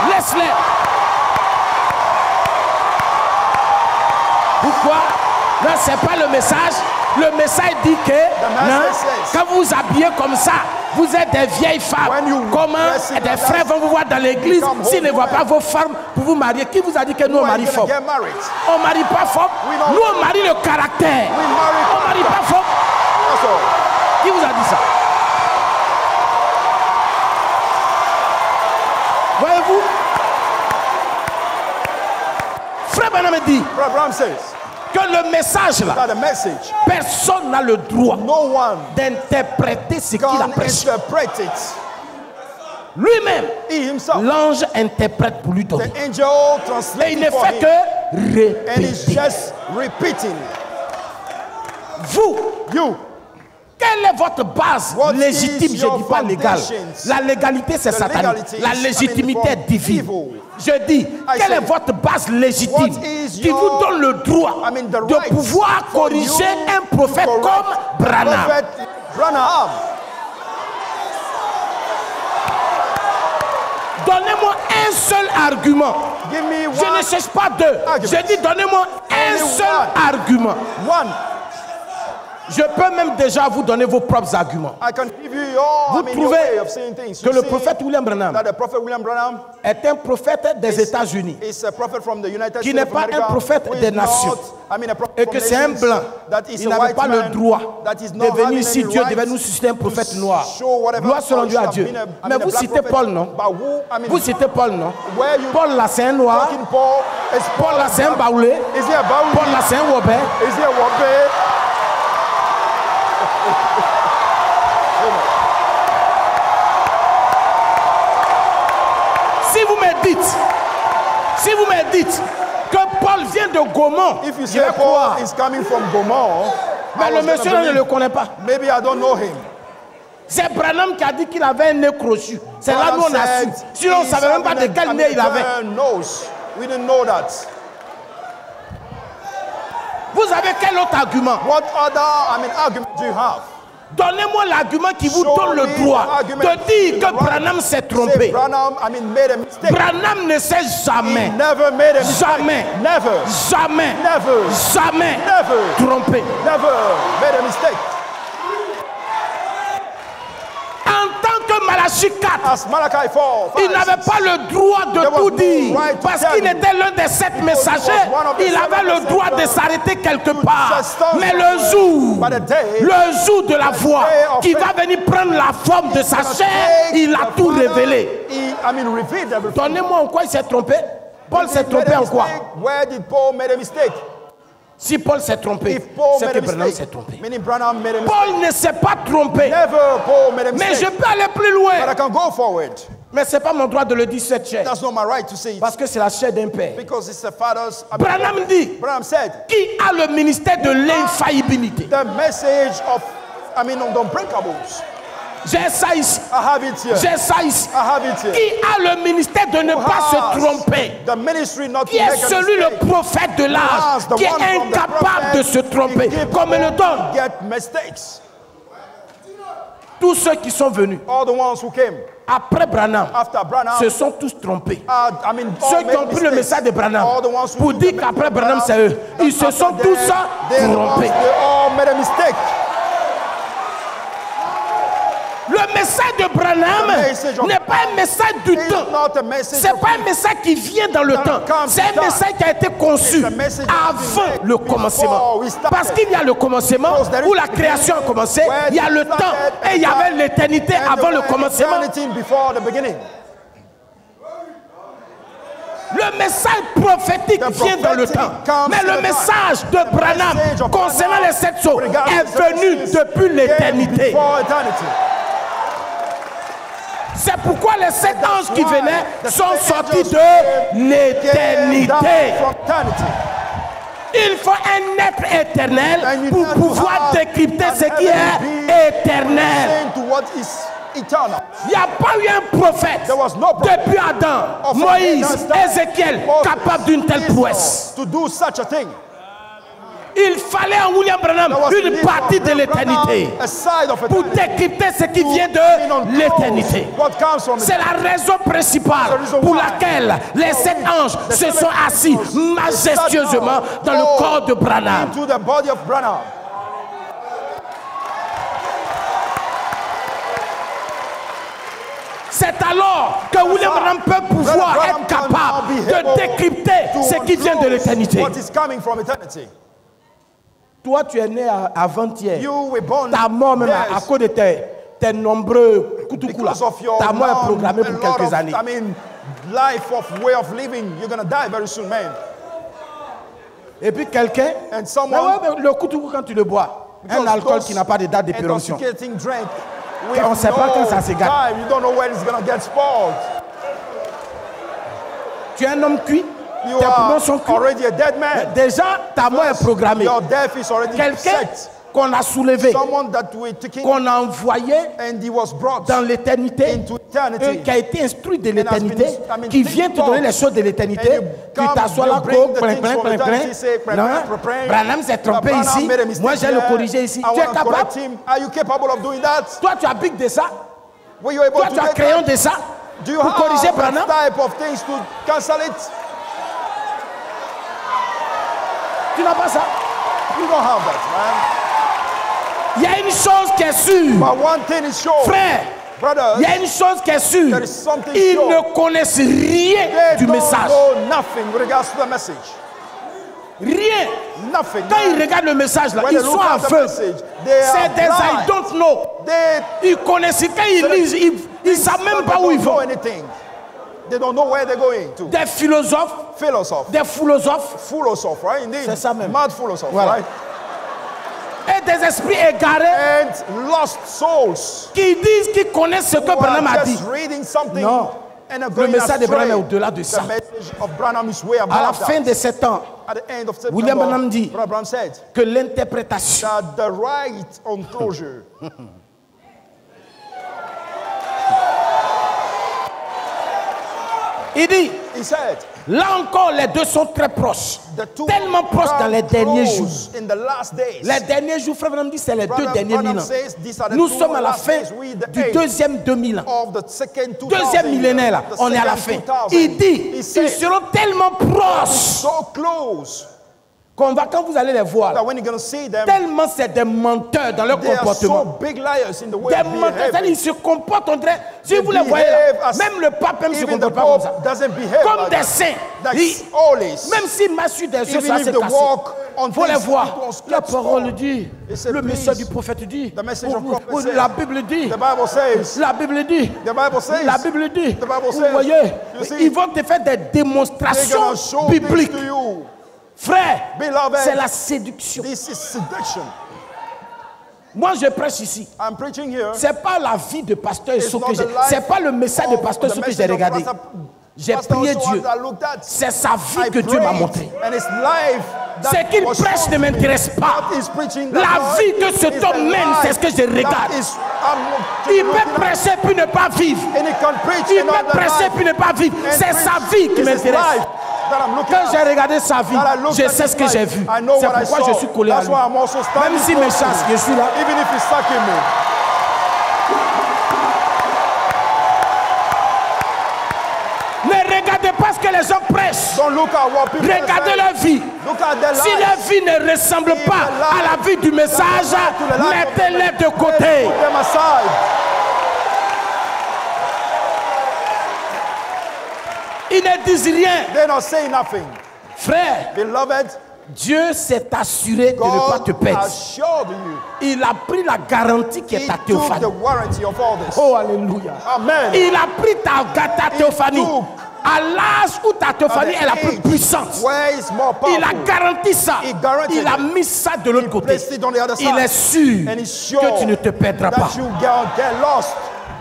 Laisse-les. Pourquoi? Non, c'est pas le message. Le message dit que non, quand vous vous habillez comme ça, vous êtes des vieilles femmes. Comment des frères vont vous voir dans l'église s'ils ne voient pas vos femmes pour vous marier? Qui vous a dit que nous on marie fort? On ne marie pas fort. Nous on marie le caractère. On ne marie pas fort. Qui vous a dit ça? Voyez-vous? Frère Branham dit que le message là, personne n'a le droit d'interpréter ce qu'il a prêché. Lui-même, l'ange interprète pour lui donner. Et il ne fait que répéter. Vous, quelle est votre base légitime? Je ne dis pas légale. La légalité, c'est satanique. La légitimité est divine. Je dis, quelle est votre base légitime qui vous donne le droit de pouvoir corriger un prophète comme Branham? Donnez-moi un seul argument. Je ne cherche pas deux. Je dis, donnez-moi un seul argument. Je peux même déjà vous donner vos propres arguments. Vous trouvez que le prophète William Branham est un prophète des États-Unis, qui n'est pas un prophète des nations, et que c'est un blanc. Il n'avait pas le droit de venir ici. Dieu devait nous susciter un prophète noir. Gloire soit rendue à Dieu. Mais vous citez Paul, non? Vous citez Paul, non? Paul là, c'est un noir. Paul là, c'est un baoulé. Paul là, c'est un wobé. Si vous me dites que Paul vient de Gaumont, je vais croire. Mais le monsieur ne le connaît pas. C'est Branham qui a dit qu'il avait un nez crochu. C'est là où on a su. Sinon on ne savait même pas de quel nez il avait. Vous avez quel autre argument? Donnez-moi l'argument qui vous donne le droit de dire que Branham s'est trompé. Branham ne s'est jamais trompé. En tant que Malachie 4, il n'avait pas le droit de tout dire parce qu'il était l'un des 7 messagers. Il avait le droit de s'arrêter quelque part. Mais le jour de la voix qui va venir prendre la forme de sa chair, il a tout révélé. revealed everything. Donnez-moi en quoi il s'est trompé. Paul s'est trompé en quoi? Where did Paul make a mistake? Si Paul s'est trompé, c'est que Branham s'est trompé. Paul ne s'est pas trompé. Mais je peux aller plus loin. Mais ce n'est pas mon droit de le dire cette chair. Parce que c'est la chair d'un père. Branham dit, qui a le ministère de l'infaillibilité? J'ai ça ici. J'ai ça ici. Qui a le ministère de ne pas se tromper? Qui est celui, le prophète de l'âge, qui est incapable de se tromper, comme le donne? Tous ceux qui sont venus après Branham se sont tous trompés. Ceux qui ont pris le message de Branham pour dire qu'après Branham c'est eux, ils se sont tous trompés. Le message de Branham n'est pas un message du temps. Ce n'est pas un message qui vient dans le temps. C'est un message qui a été conçu avant le commencement. Parce qu'il y a le commencement où la création a commencé, il y a le temps et il y avait l'éternité avant le commencement. Le message prophétique vient dans le temps. Mais le message de Branham concernant les 7 sceaux est venu depuis l'éternité. C'est pourquoi les 7 anges qui venaient sont sortis de l'éternité. Il faut un être éternel pour pouvoir décrypter ce qui est éternel. Il n'y a pas eu un prophète depuis Adam, Moïse, Ézéchiel capable d'une telle prouesse. Il fallait à William Branham une partie de l'éternité pour décrypter ce qui vient de l'éternité. C'est la raison principale pour laquelle les 7 anges se sont assis majestueusement dans le corps de Branham. C'est alors que William Branham peut pouvoir être capable de décrypter ce qui vient de l'éternité. Toi, tu es né avant-hier. Ta mort, même à cause de tes nombreux kutukula, ta mort est programmée pour quelques années. Et puis quelqu'un, le kutuku quand tu le bois, un alcool qui n'a pas de date de péremption. On ne sait pas quand ça s'égare. Tu es un homme cuit. Tes poumons sont cuits. Déjà, ta mort est programmée. Quelqu'un qu'on a soulevé, qu'on a envoyé dans l'éternité, qui a été instruit de l'éternité, qui vient te donner les choses de l'éternité. Tu t'assois là, non, Branham s'est trompé ici. Moi, j'ai le corrigé ici. Tu es capable? Toi, tu as bic de ça? Toi, tu as crayon de ça? Pour corriger Branham? Tu n'as pas ça? Il y a une chose qui est sûre. Frère, il y a une chose qui est sûre. Ils ne connaissent rien du message. Rien. Quand ils regardent le message là, ils sont en feu. C'est des I don't know. Ils connaissent, quand ils lisent, ils ne savent même pas où ils vont. They don't know where they're going to. Des philosophes. Des philosophes. Right? Indeed. C'est ça même. Mad philosophes, voilà. Right? Et des esprits égarés. And lost souls. Qui disent qu'ils connaissent ce que Branham a dit. Non. Le message de Branham est au-delà de ça. À la fin de 7 ans, William Branham dit que l'interprétation il dit, là encore les deux sont très proches, tellement proches dans les derniers jours. Les derniers jours, frère Branham dit, c'est les 2 derniers millénaires. Nous sommes à la fin du 2e 2000 ans. 2e millénaire, là, on est à la fin. Il dit, ils seront tellement proches Quand vous allez les voir, tellement c'est des menteurs dans leur comportement. Des menteurs, ils se comportent, on dirait, si vous les voyez là, même le pape même se comporte pas comme ça. Comme des saints. Même s'il m'a su des choses, ça c'est cassé. Il faut les voir. La parole dit, le message du prophète dit, la Bible dit, la Bible dit, la Bible dit. Vous voyez, ils vont te faire des démonstrations bibliques. Frère, c'est la séduction. Moi, je prêche ici. Ce n'est pas la vie de pasteur Esso que j'ai. Ce n'est pas le message de pasteur Esso que j'ai regardé. J'ai prié Dieu. C'est sa vie que Dieu m'a montré. Ce qu'il prêche ne m'intéresse pas. La vie que cet homme mène, c'est ce que je regarde. Il peut prêcher puis ne pas vivre. Il peut prêcher puis ne pas vivre. C'est sa vie qui m'intéresse. Quand j'ai regardé sa vie, je sais ce que j'ai vu. C'est pourquoi je suis collé à lui. Même s'il me chasse, je suis là. Ne regardez pas ce que les gens prêchent. Regardez leur vie. Si leur vie ne ressemble pas à la vie du message, mettez-les de côté. Ils ne disent rien. Frère, Dieu s'est assuré de ne pas te perdre. Il a pris la garantie qui est ta théophanie. Oh, alléluia. Il a pris ta théophanie. À l'âge où ta théophanie est la plus puissante, il a garanti ça. Il a mis ça de l'autre côté. Il est sûr que tu ne te perdras pas.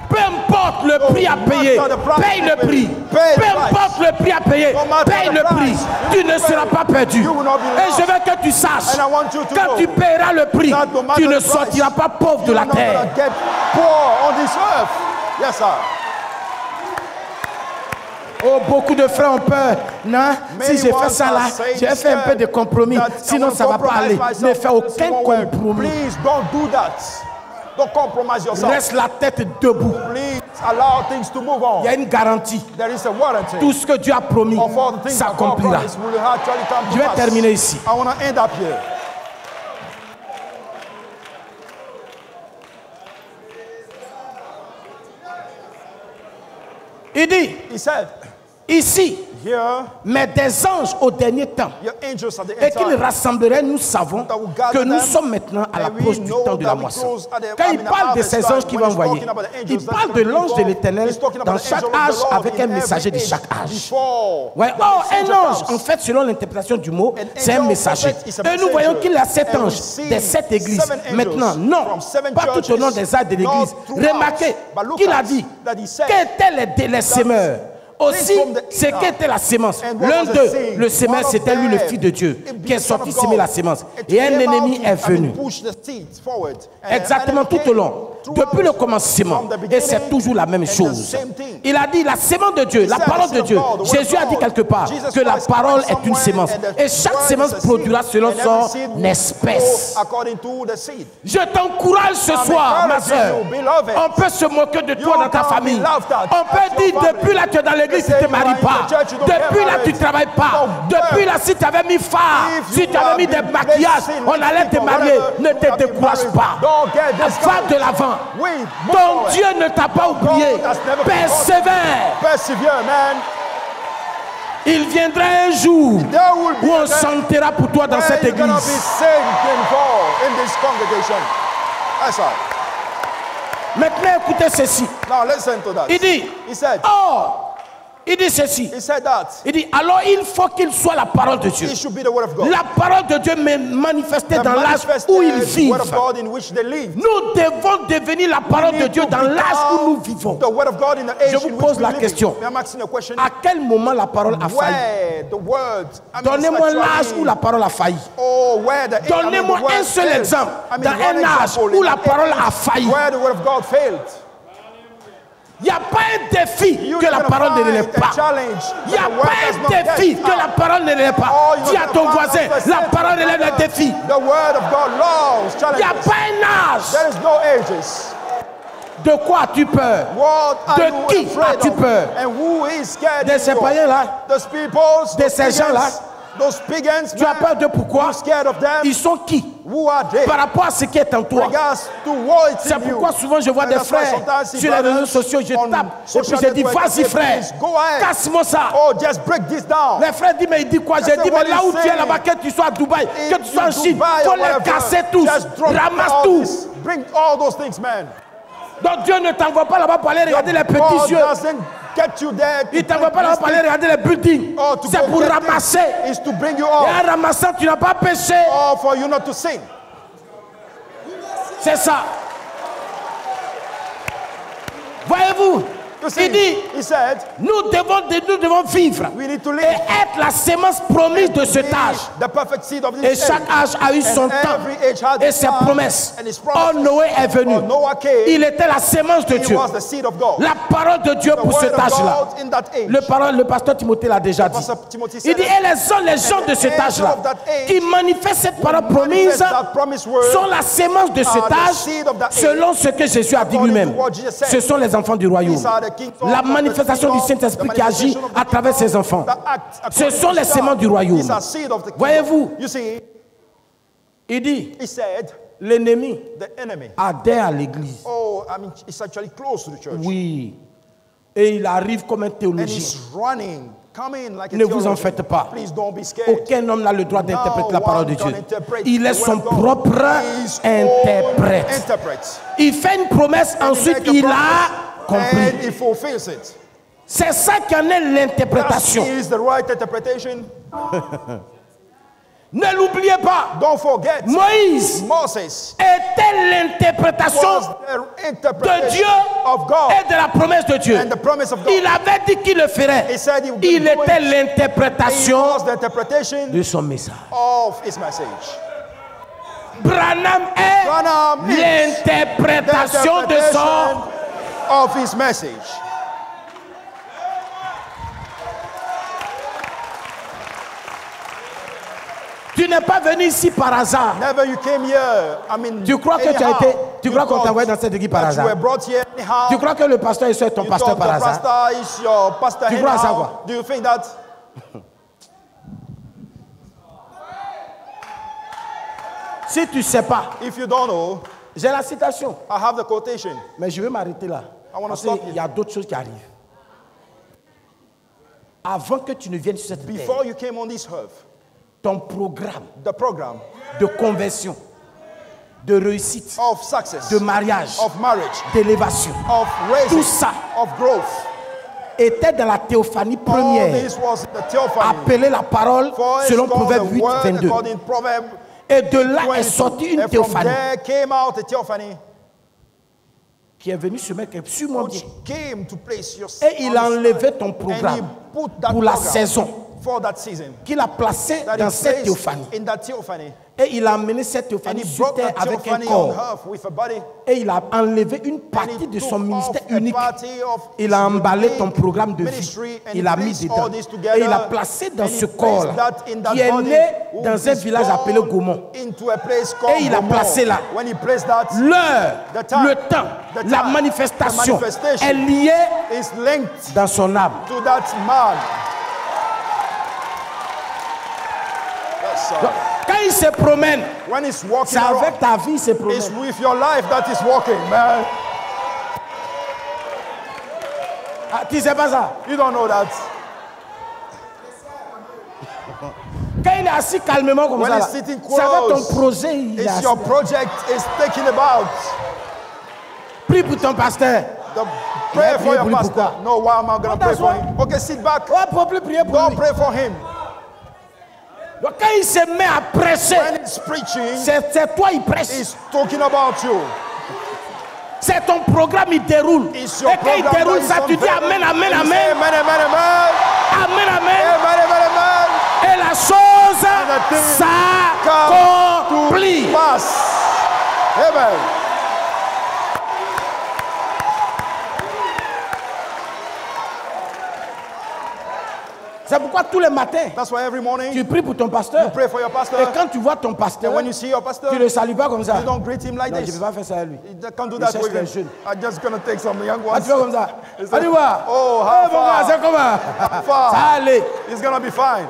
Peu importe le prix à payer, paye le prix. Peu importe le prix à payer, paye le prix. Tu ne seras pas perdu. Et je veux que tu saches, quand tu paieras le prix, tu ne sortiras pas pauvre de la terre. Oh, beaucoup de frères ont peur. Non, si j'ai fait ça là, j'ai fait un peu de compromis. Sinon, ça ne va pas aller. Ne fais aucun compromis. Reste la tête debout. Il y a une garantie. Tout ce que Dieu a promis s'accomplira. Je vais terminer ici. Il dit, ici, mais des anges au dernier temps, et qu'ils rassembleraient, nous savons que nous sommes maintenant à l'approche du temps de la moisson. Quand il parle de ces anges qu'il va envoyer, il parle de l'ange de l'Éternel dans chaque âge avec un messager de chaque âge. Ouais. Oh, un ange, en fait, selon l'interprétation du mot, c'est un messager. Et nous voyons qu'il a 7 anges des 7 églises. Maintenant, non, pas tout au long des âges de l'église. Remarquez qu'il a dit qu'étaient les semeurs. Aussi, c'est qu'était la sémence. L'un d'eux, le semeur, c'était lui le fils de Dieu, qui est sorti semer la sémence. Et un ennemi est venu. Exactement tout au long. Depuis le commencement. Et c'est toujours la même chose. Il a dit la sémence de Dieu, la parole de Dieu. Jésus a dit quelque part que la parole est une sémence. Et chaque sémence produira selon son espèce. Je t'encourage ce soir, ma soeur. On peut se moquer de toi dans ta famille. On peut dire depuis là tu es dans l'église, tu ne te maries pas. Depuis là tu ne travailles pas. Depuis là si tu avais mis phare, si tu avais mis des maquillages, on allait te marier. Ne te décourage pas. Va de l'avant. Ton Dieu ne t'a pas oublié. Persévère. Il viendra un jour où on chantera pour toi dans cette église. Maintenant, écoutez ceci. Il dit, il dit ceci. Il dit, alors il faut qu'il soit la parole de Dieu. La parole de Dieu manifestée dans l'âge où ils vivent. Nous devons devenir la parole de Dieu dans l'âge où nous vivons. Je vous pose la question. À quel moment la parole a failli? Donnez-moi l'âge où la parole a failli. Donnez-moi un seul exemple dans un âge où la parole a failli. Il n'y a pas un défi que la parole ne relève pas. Il n'y a pas un défi que la parole ne relève pas. Dis à ton voisin, la parole relève le défi. Il n'y a pas un âge. De quoi as-tu peur? De qui as-tu peur? De ces païens-là? De ces gens-là? Those pagans, tu as peur de pourquoi? Scared of them. Ils sont qui? Who are they? Par rapport à ce qui est en toi. C'est pourquoi souvent je vois des frères sur les réseaux sociaux, je tape et puis je dis vas-y frère, casse-moi ça. Oh, just break this down. Les frères disent mais il dit quoi? J'ai dit mais là où tu es là-bas, que tu sois à Dubaï, que tu sois en Chine, il faut les casser tous, ramasse tout. Bring all those things, man. Donc Dieu ne t'envoie pas là-bas pour aller regarder les petits yeux. Il ne t'envoie pas là-bas pour aller regarder les buildings. C'est pour ramasser. Et en ramassant, tu n'as pas péché. C'est ça. Voyez-vous, il dit, nous devons vivre et être la sémence promise de cet âge. Et chaque âge a eu son temps et ses promesses. Oh, Noé est venu. Il était la sémence de Dieu. La parole de Dieu pour cet âge-là. Le pasteur Timothée l'a déjà dit. Il dit, et les gens de cet âge-là qui manifestent cette parole promise sont la sémence de cet âge selon ce que Jésus a dit lui-même. Ce sont les enfants du royaume. La manifestation du Saint-Esprit qui agit à travers ses enfants. Ce sont les séments du royaume. Voyez-vous, il dit, l'ennemi adhère à l'église. Oui. Et il arrive comme un théologien. Ne vous en faites pas. Aucun homme n'a le droit d'interpréter la parole de Dieu. Il est son propre interprète. Il fait une promesse, ensuite il a compris. C'est ça qui en est l'interprétation. Ne l'oubliez pas. Moïse était l'interprétation de Dieu et de la promesse de Dieu. Il avait dit qu'il le ferait. Il était l'interprétation de son message. Branham est l'interprétation de son message. Tu n'es pas venu ici par hasard. Tu crois que tu crois qu'on t'a envoyé dans cette église par hasard? Tu crois que le pasteur est ton pasteur par hasard? Tu crois à ça quoi? Si tu ne sais pas, j'ai la citation. Mais je vais m'arrêter là. Parce qu'il y a d'autres choses qui arrivent. Avant que tu ne viennes sur cette terre, ton programme de conversion, de réussite, de mariage, d'élévation, tout ça était dans la théophanie première, appelée la parole selon Proverbe 8, 22. Et de là est sortie une théophanie qui est venue se mettre sur mon bien. Et il a enlevé ton programme pour la saison qu'il a placé dans cette théophanie. Et il a amené cette théophanie sur terre avec un corps. Et il a enlevé une partie de son ministère unique. Il a emballé ton programme de vie. Il a mis dedans. Et il a placé dans ce corps qui est né dans un village appelé Gaumont. Et il a placé là. L'heure, le temps, la manifestation est liée dans son âme. Donc, quand il se promène, c'est avec ta vie qu'il se promène. It's with your life that is walking, man. Ah, tu sais pas ça? You don't know that. Quand il est assis calmement comme ça, c'est avec ton projet. It's your project is taking about. Prie pour ton pasteur. Pray for your pastor. No, why am I going to pray for him? Okay, sit back. Don't pray for him. Donc quand il se met à prêcher, c'est toi il prêche. C'est ton programme, il déroule. Et quand il déroule ça, tu dis Amen, Amen, Amen. Amen, Amen. Et la chose s'accomplit. Amen. C'est pourquoi tous les matins, tu pries pour ton pasteur. Et quand tu vois ton pasteur, tu ne le salues pas comme ça. Non, je ne vais pas faire ça à lui. Il cherche les jeunes. Tu fais comme ça. Allez voir. Oh, c'est comment? Ça va aller. It's going to be fine.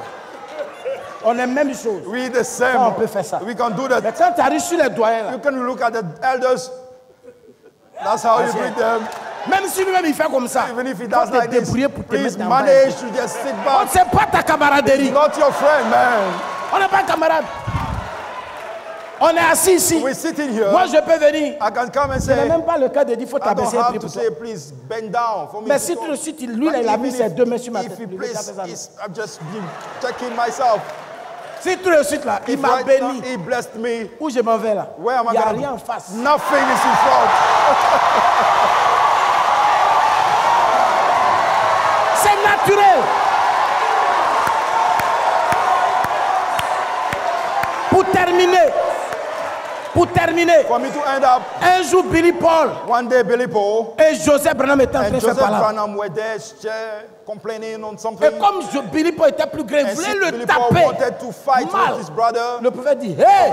On est même chose. We the same. Ça, on peut faire ça. We can do that. Mais quand tu arrives sur les doyens, you can look at the elders. That's how you treat them. Même si lui-même il fait comme ça, even if he does like this, please manage to just sit back. C'est pas ta camaraderie. It's not your friend, man. On n'est pas camarades. On est assis ici. We're sitting here. Moi, je peux venir. I can come and say, je n'ai même pas le cas de dire il faut t'abaisser un peu pour toi. Please bend down for me. Mais si tout de suite, lui, il a mis ses deux mains sur ma tête. I'm just checking myself. Si tout de suite là, il m'a béni. He blessed me. Où je m'en vais là? Where am I? Il n'y a rien en face. Nothing is in front. C'est naturel. Pour terminer, for me to end up, un jour Billy Paul, one day Billy Paul, et Joseph Branham étaient en train de faire parler. Branham were there complaining on something. Et comme Billy Paul était plus grand, il voulait le taper. To fight mal. With his brother. Le prophète dit, hey,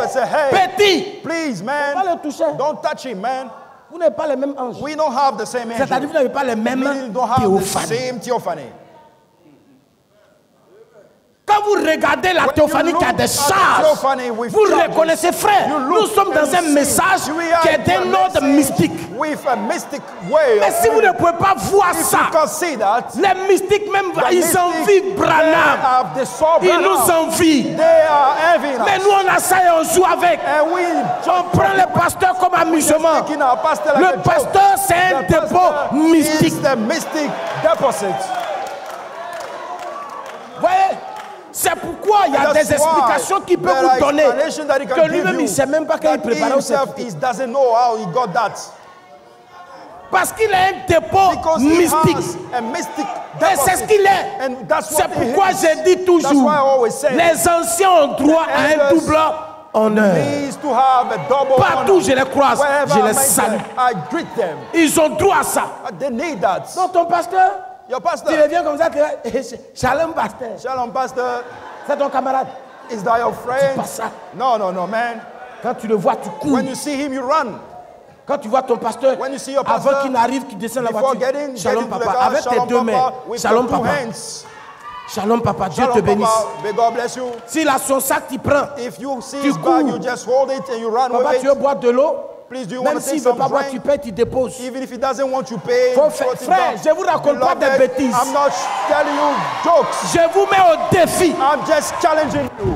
petit, please man, pas le toucher. Don't touch him, man. Vous n'avez pas les mêmes anges. We don't have the same angel. C'est-à-dire que vous n'avez pas les mêmes théophanies. Quand vous regardez la théophanie qui a des charges, vous reconnaissez, frère, nous sommes dans un message qui est d'un ordre mystique. Mais si vous ne pouvez pas voir ça, les mystiques même, ils envient Branham. Ils nous envient. Mais nous, on a ça et on joue avec. On prend le pasteur comme amusement. Le pasteur, c'est un dépôt mystique. Voyez? C'est pourquoi il y a des explications qu'il peut vous donner que lui-même il ne sait même pas quand il préparait au service. Parce qu'il est un dépôt mystique. Et c'est ce qu'il est. C'est pourquoi je dis toujours, les anciens ont droit à un double honneur. Partout où je les croise, je les salue. Ils ont droit à ça. Donc ton pasteur, tu reviens comme ça, tu dis, Shalom pasteur. Shalom pasteur. C'est ton camarade. Is that your friend? Pas ça. No, man. Quand tu le vois, tu cours. When you see him, you run. Quand tu vois ton pasteur, avant qu'il n'arrive, qu'il descende la voiture, Shalom papa, avec tes deux mains, Shalom papa. Shalom papa, Dieu te bénisse. S'il a son sac, tu prends. Tu cours. Papa, tu veux boire de l'eau? Même s'il ne veut pas boire, tu payes, tu déposes. Even if he doesn't want to pay, frère, je ne vous raconte pas des bêtises. I'm not telling you jokes. Je vous mets au défi. I'm just challenging you.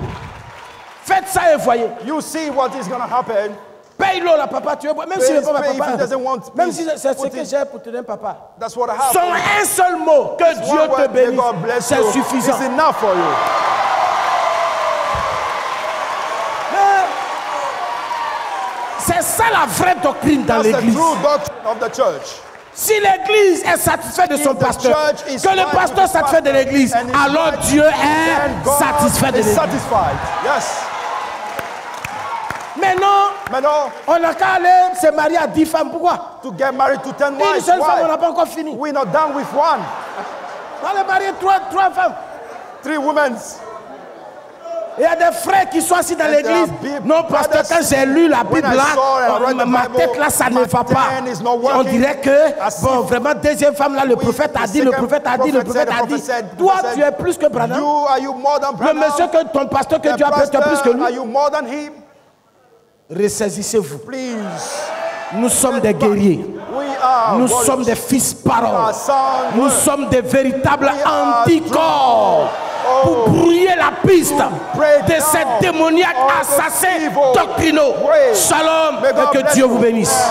Faites ça et voyez. You see what is going to happen. Paye l'eau là, papa, tu veux boire. Même s'il ne veut pas, papa. Même si c'est ce que j'ai pour te donner, papa. That's what I have. Sans un seul mot, que Dieu te bénisse, c'est suffisant. It's enough for you. C'est ça la vraie doctrine dans l'église. Si l'église est satisfaite de son pasteur, que le pasteur est satisfait de l'église, alors Dieu est satisfait de l'église. Mais non, on n'a qu'à aller se marier à 10 femmes. Pourquoi? To get married to 10 wives. Une seule femme, on n'a pas encore fini. We're not done with one. On va marier 3 femmes. 3 women. Il y a des frères qui sont assis dans l'église. Non, pasteur, quand j'ai lu la Bible là, ma tête là, ça ne va pas. On dirait que, bon, vraiment, deuxième femme là, le prophète a dit, le prophète a dit, le prophète a dit. Toi, tu es plus que Branham. Le monsieur que ton pasteur que Dieu a appelé, tu es plus que lui. Ressaisissez-vous. Nous sommes des guerriers. Nous sommes des fils paroles. Nous sommes des véritables anticorps pour brouiller la piste de ces démoniaques assassins doctrinaux. Shalom et que Dieu vous bénisse.